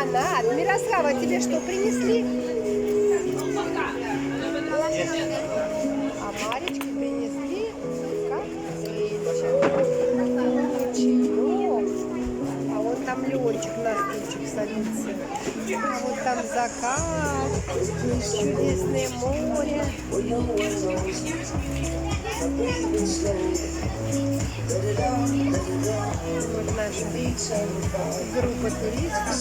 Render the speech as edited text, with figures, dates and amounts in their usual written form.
лимонад. Мирослава, тебе что, принесли? А Маречке принесли коктейльчик, чаек. А вот там Лёнчик на стульчик садится. А вот там закат, чудесное море. Вот наша группа туристов.